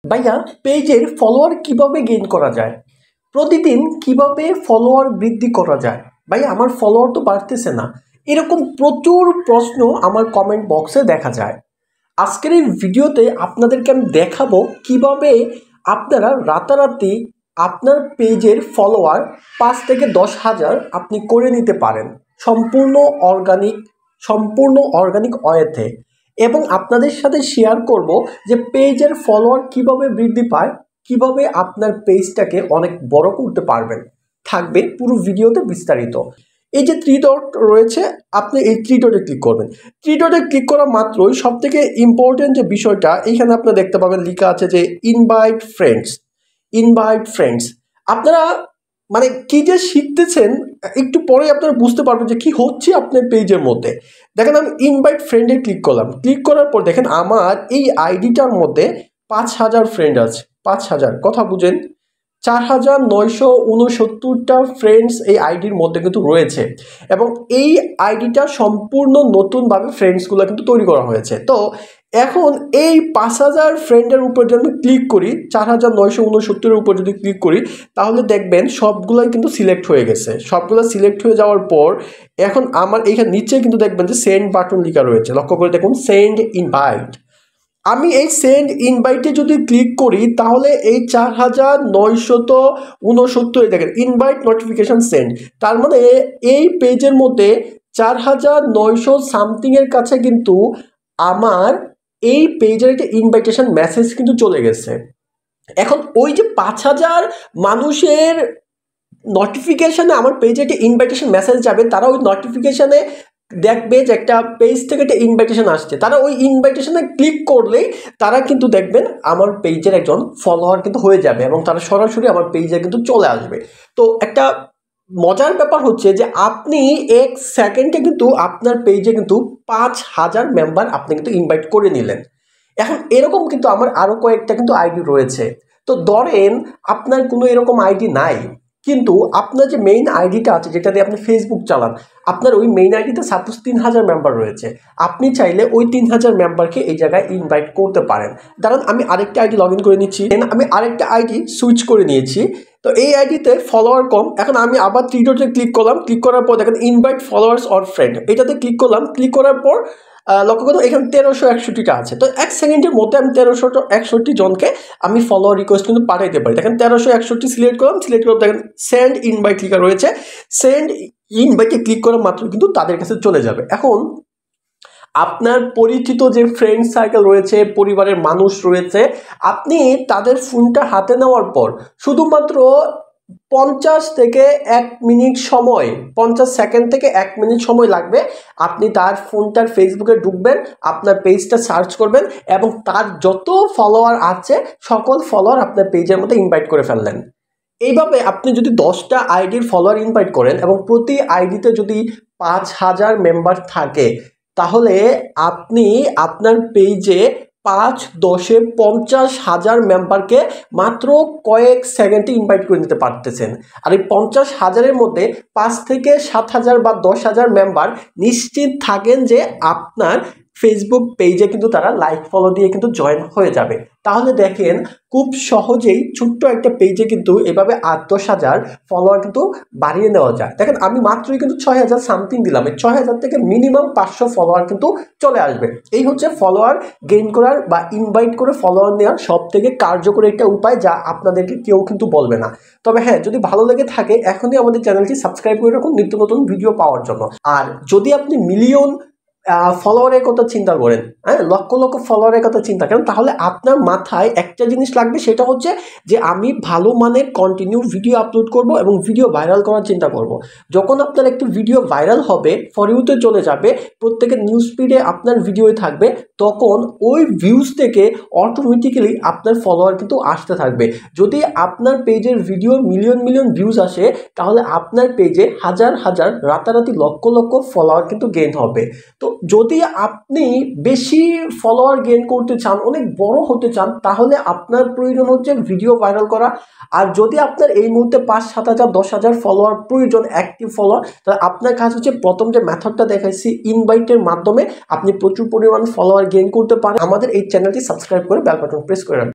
ভাইয়া পেজের ফলোয়ার কিভাবে গেইন করা যায়, প্রতিদিন কিভাবে ফলোয়ার বৃদ্ধি করা যায়? ভাই আমার ফলোয়ার তো বাড়তেছে না, এরকম প্রচুর প্রশ্ন আমার কমেন্ট বক্সে দেখা যায়। আজকের এই ভিডিওতে আপনাদেরকে আমি দেখাবো কিভাবে আপনারা রাতারাতি আপনার পেজের ফলোয়ার 5 থেকে 10 হাজার আপনি করে নিতে পারেন সম্পূর্ণ অর্গানিক ওয়েতে। এবং আপনাদের সাথে শেয়ার করব যে পেজের ফলোয়ার কিভাবে বৃদ্ধি পায়, কিভাবে আপনার পেজটাকে অনেক বড় করতে পারবেন। থাকবে পুরো ভিডিওতে বিস্তারিত। এই যে 3 ডট রয়েছে, আপনি এই 3 ডটে ক্লিক করবেন। 3 ডটে ক্লিক করা মাত্রই সবথেকে ইম্পর্টেন্ট যে বিষয়টা এইখানে আপনি দেখতে পাবেন লেখা আছে যে ইনভাইট ফ্রেন্ডস। আপনারা মানে কি যে শিখতেছেন একটু পরে আপনারা বুঝতে পারবেন যে কি হচ্ছে আপনার পেজের মধ্যে। দেখেন আমি ইনভাইট ফ্রেন্ডে ক্লিক করলাম, ক্লিক করার পর দেখেন আমার এই আইডিটার মধ্যে 5,000 ফ্রেন্ড আছে। 5,000 কথা বুঝেন, 4,969টা ফ্রেন্ডস এই আইডির মধ্যে কিন্তু রয়েছে। এবং এই আইডিটা সম্পূর্ণ নতুনভাবে ফ্রেন্ডসগুলো কিন্তু তৈরি করা হয়েছে। তো এখন এই 5,000 ফ্রেন্ডের উপর যদি আমি ক্লিক করি, 4,969-এর উপর যদি ক্লিক করি, তাহলে দেখবেন সবগুলোই কিন্তু সিলেক্ট হয়ে গেছে। সবগুলো সিলেক্ট হয়ে যাওয়ার পর এখন আমার এইখানে নিচে কিন্তু দেখবেন যে সেন্ড বাটন লেখা রয়েছে, লক্ষ্য করে দেখুন সেন্ড ইনভাইট। আমি এই সেন্ড ইনভাইটে যদি ক্লিক করি তাহলে এই 4,969 দেখেন ইনভাইট নোটিফিকেশন সেন্ড। তার মানে এই পেজের মধ্যে 4,900 সামথিংয়ের কাছে কিন্তু আমার এই পেজের একটা ইনভাইটেশন মেসেজ কিন্তু চলে গেছে। এখন ওই যে 5,000 মানুষের নোটিফিকেশানে আমার পেজে একটা ইনভাইটেশন মেসেজ যাবে, তারা ওই নোটিফিকেশানে দেখবে যে একটা পেজ থেকে একটা ইনভাইটেশন আসছে, তারা ওই ইনভাইটেশনে ক্লিক করলেই তারা কিন্তু দেখবেন আমার পেজের একজন ফলোয়ার কিন্তু হয়ে যাবে এবং তারা সরাসরি আমার পেজে কিন্তু চলে আসবে। তো একটা মজার ব্যাপার হচ্ছে যে আপনি 1 সেকেন্ডে কিন্তু আপনার পেজে কিন্তু 5,000 মেম্বার আপনি কিন্তু ইনভাইট করে নিলেন। এখন এরকম কিন্তু আমার আরও কয়েকটা কিন্তু আইডি রয়েছে। তো ধরেন আপনার কোনো এরকম আইডি নাই, কিন্তু আপনার যে মেইন আইডিটা আছে যেটা দিয়ে আপনি ফেসবুক চালান, আপনার ওই মেইন আইডিতে সাপোজ 3,000 মেম্বার রয়েছে। আপনি চাইলে ওই 3,000 মেম্বারকে এই জায়গায় ইনভাইট করতে পারেন। কারণ আমি আরেকটা আইডি লগ ইন করে নিচ্ছি, আমি আরেকটা আইডি সুইচ করে নিয়েছি। তো এই আইডিতে ফলোয়ার কম। এখন আমি আবার 3 ডটে ক্লিক করলাম, ক্লিক করার পর দেখেন ইনভাইট ফলোয়ার্স অর ফ্রেন্ড, এটাতে ক্লিক করলাম। ক্লিক করার পর লক্ষ্য করুন এখানে 1361টা আছে। তো 1 সেকেন্ডের মধ্যে আমি 1361 জনকে আমি ফলোয়ার রিকোয়েস্ট কিন্তু পাঠাইতে পারি। দেখেন 1361 সিলেক্ট করলাম, সিলেক্ট করে দেখেন সেন্ড ইনভাইট লেখা রয়েছে। সেন্ড ইনভাইটে ক্লিক করা মাত্র কিন্তু তাদের কাছে চলে যাবে। এখন আপনার পরিচিত যে ফ্রেন্ড সার্কেল রয়েছে, পরিবারের মানুষ রয়েছে, আপনি তাদের ফোনটা হাতে নেওয়ার পর শুধুমাত্র 50 থেকে 1 মিনিট সময়, 50 সেকেন্ড থেকে 1 মিনিট সময় লাগবে। আপনি তার ফোনটার ফেসবুকে ঢুকবেন, আপনার পেজটা সার্চ করবেন এবং তার যত ফলোয়ার আছে সকল ফলোয়ার আপনার পেজের মধ্যে ইনভাইট করে ফেললেন। এইভাবে আপনি যদি 10টা আইডির ফলোয়ার ইনভাইট করেন এবং প্রতি আইডিতে যদি 5,000 মেম্বার থাকে, তাহলে আপনি আপনার পেজে 5-10-এ 50,000 মেম্বারকে মাত্র কয়েক সেকেন্ডে ইনভাইট করে নিতে পারতেছেন। আর এই 50,000-এর মধ্যে 5 থেকে 7,000 বা 10,000 মেম্বার নিশ্চিত থাকেন যে আপনার ফেসবুক পেজে কিন্তু তারা লাইক ফলো দিয়ে কিন্তু জয়েন হয়ে যাবে। তাহলে দেখেন খুব সহজেই ছোট্ট একটা পেজে কিন্তু এভাবে 8-10,000 ফলোয়ার কিন্তু বাড়িয়ে নেওয়া যায়। দেখেন আমি মাত্রই কিন্তু 6,000 সামথিং দিলাম, এই 6,000 থেকে মিনিমাম 500 ফলোয়ার কিন্তু চলে আসবে। এই হচ্ছে ফলোয়ার গেইন করার বা ইনভাইট করে ফলোয়ার নেওয়ার সব থেকে কার্যকরী একটা উপায়, যা আপনাদেরকে কেউ কিন্তু বলবে না। তবে হ্যাঁ, যদি ভালো লেগে থাকে এখনই আমাদের চ্যানেলটি সাবস্ক্রাইব করে রাখুন নিত্য নতুন ভিডিও পাওয়ার জন্য। আর যদি আপনি মিলিয়ন ফলোয়ারের কথা চিন্তা করেন, হ্যাঁ, লক্ষ লক্ষ ফলোয়ারের কথা চিন্তা করেন, তাহলে আপনার মাথায় একটা জিনিস লাগবে, সেটা হচ্ছে যে আমি ভালো মানের কন্টিনিউ ভিডিও আপলোড করব এবং ভিডিও ভাইরাল করার চিন্তা করব। যখন আপনার একটি ভিডিও ভাইরাল হবে, ফর ইউতে চলে যাবে, প্রত্যেকের নিউজ ফিডে আপনার ভিডিওই থাকবে, তখন ওই ভিউজ থেকে অটোমেটিক্যালি আপনার ফলোয়ার কিন্তু আসতে থাকবে। যদি আপনার পেজের ভিডিও মিলিয়ন মিলিয়ন ভিউজ আসে, তাহলে আপনার পেজে হাজার হাজার রাতারাতি লক্ষ লক্ষ ফলোয়ার কিন্তু গেইন হবে। তো যদি আপনি বেশি ফলোয়ার গেইন করতে চান, অনেক বড় হতে চান, তাহলে আপনার প্রয়োজন হচ্ছে ভিডিও ভাইরাল করা। আর যদি আপনার এই মুহূর্তে 5-7,000 10,000 ফলোয়ার প্রয়োজন, অ্যাক্টিভ ফলোয়ার, তাহলে আপনার কাজ হচ্ছে প্রথম যে মেথডটা দেখাইছি ইনভাইটের মাধ্যমে আপনি প্রচুর পরিমাণ ফলোয়ার গেইন করতে পারেন। আমাদের এই চ্যানেলটি সাবস্ক্রাইব করে বেল বাটন প্রেস করে রাখবেন।